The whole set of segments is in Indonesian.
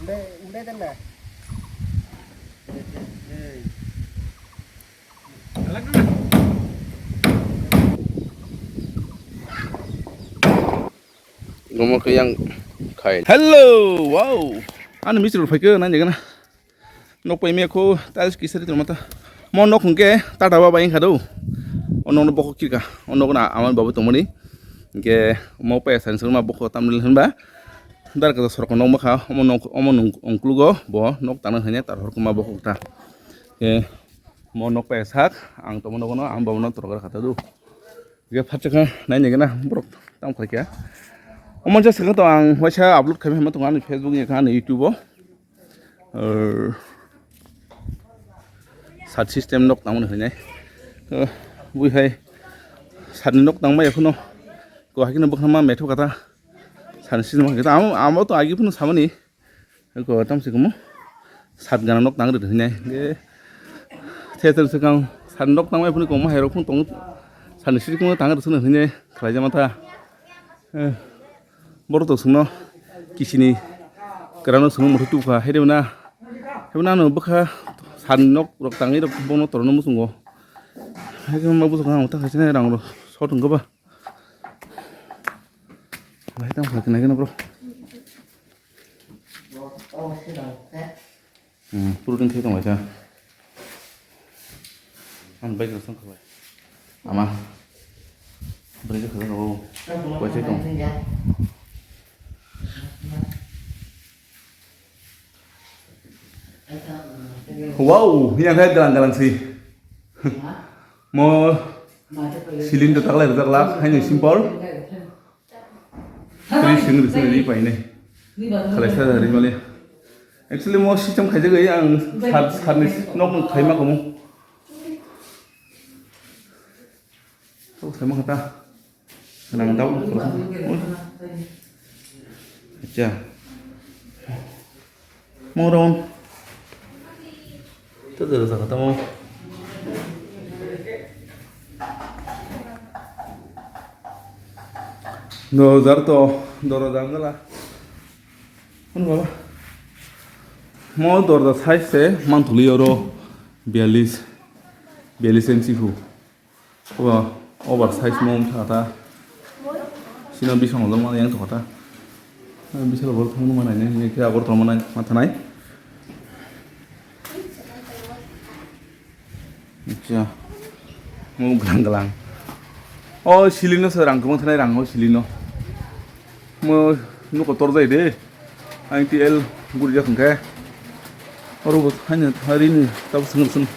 Udah tanda. Ngomong ke yang kain. Hello, wow. Anu mistri lupa ke nanya kan? Nok pemia ko taris kisah itu mata. Mau nok ke tata bapa yang kado. Ono boko kira. Ono na aman babu tomoni. Ke mau pe san sama boko tamil henba. Dar kata sorok nok maka omon ongklugo bo nok tanah hanya taruh kuma boko ta. Ke mau nok pe sak ang tomo nok no ang babu nok terus kata tu. Ke patcaka nanya kan? Bro, tam kerja. Omong just sekarang tuh ang wajah upload kami sama tuh Facebook nya kan YouTube sat system nok tamu nih bui hai sat nok tamu ya kuno ko hakin buk sama metode kata sat system kita amo tuh agi pun sama nih ko tam sih kamu sat gana nok tamu deh nih theater sekarang sat nok tamu ya pun kamu hero pun tong sat system kamu tamu deh nih kerja mata Baru sungno kisini kerana sungno murutu ka hedena no baka sanok rok tangi rok bono torno musungo hege mabu sungno uta kasine rang ro sotun go ba lai tang phak na bro purudin thai tong aja an bai ro sang khawai ama beri ke khawai ro ko che tong Wow, yang kayak galang-galang sih. Mau silinder tak hanya simpel. Jadi sini di sini apa ini? Kalau saya dari mana? Actually mau sistem kerja gaya yang harus nok kayak kamu. Oh, saya mau kata, senang tahu terus. Aja. Mau dong. Itu terus ketemu. Doro lah. Kan apa? Mau doro size mantuli euro 42 inci hu. Wah, oversize mau kata. Sini bisa ngomong mana yang tuh kata. Bisa lo bertemu mana ini? Kita akur teman mata naik. Iya, mau gelang-gelang. Oh, silino serang, kamu tenai rang, oh silino. Mau nu kotor zai deh. ITL gurja kengke. Orang hanya hari ini tahu seneng.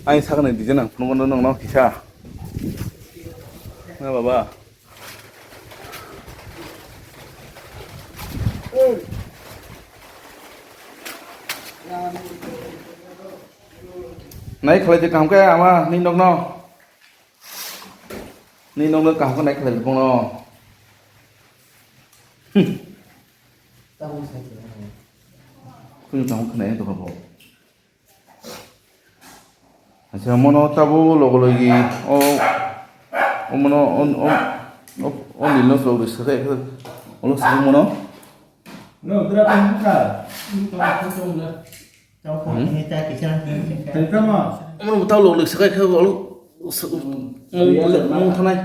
Aing sakan di jenang, penunggu nong kisah. Nah, baba. Nãy khởi thì cảm cái mà ninh đông nó cảm cái này khởi thì không nó không cảm cái này tôi không biết 아저 뭐노 타부 로글로기 뭐노 on 일로 쏘고 있어 그래 올로 쓰고 뭐노 No, berapa yang besar? Kosong lah. Tahu ini tak kisah. Tentang apa? 뭐노 타부 로글로기 sekali ke 올로 mau thân này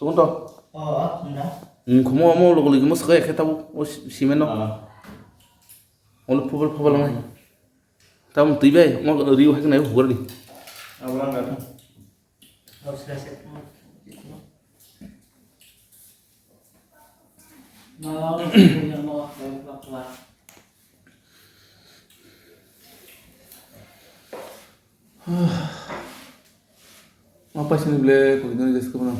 xuống to Sudah. 고모 뭐 로글로기 뭐 sekali ke tabu simen no 올로 퍼벌 này tabu tiba mau riu hay cái này hùa đi Awal enggak? Harus reset. Mau punya mau keluar. Apa sih ini beli kok ini guys kemana?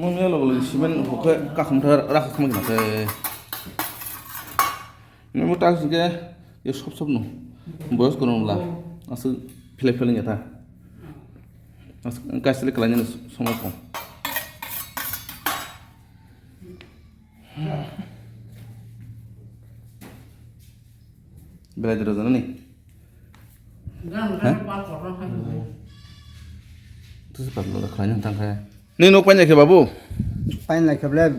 Mau nih lo kalau simen pokoknya kak kamu rak kamu gimana sih? Ini mau tas juga ya sob no, bos kurang lah, asal pilih nyata, asal kasih kelanya semua pun. बेला जरा जाना नहीं tu sebab lo kalau yang tangkai ni nok banyak ke babu Pain này kẹp lên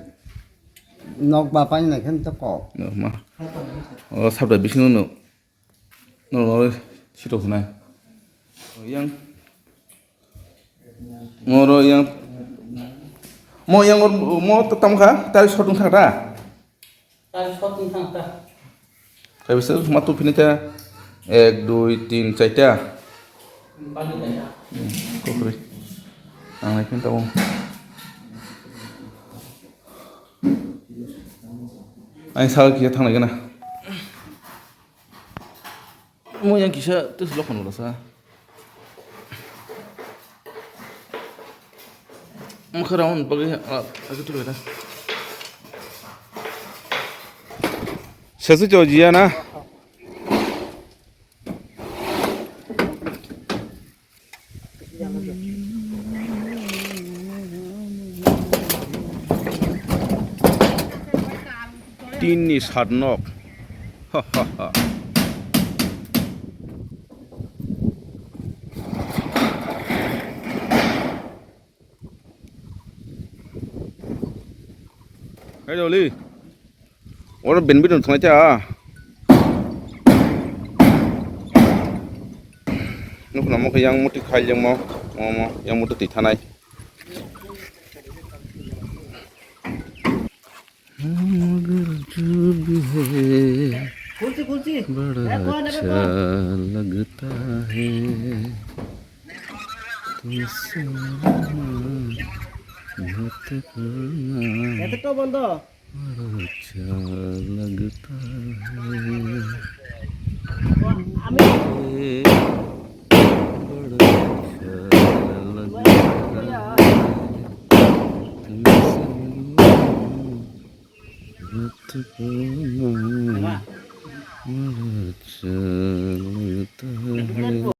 nọc bà pain này khem chắc cỏ no ma oh sabda bising no no no sito sunai yang moro yang mau tetam kah tali sotung thang ta Tadi shooting thang ta. kayak bisa matu finita 1 2 3 4 Balik aja. kok kiri ang naik tahu anh sao kia thằng này cái nào mau yang kisah terus lo kan udah sah mau kerawan bagi aku tuh beda saya jauh dia na Tini sarnok, hahaha. Hei Doli, orang benbit untuk aja. Nuk nama ke yang muti khai yang mau yang muti di tanai. Kunci. बड़ा अच्छा लगता है तुमसे बात करना Itu tuh bondo. बड़ा अच्छा लगता है Amin. बड़ा अच्छा लगता है तुमसे बात करना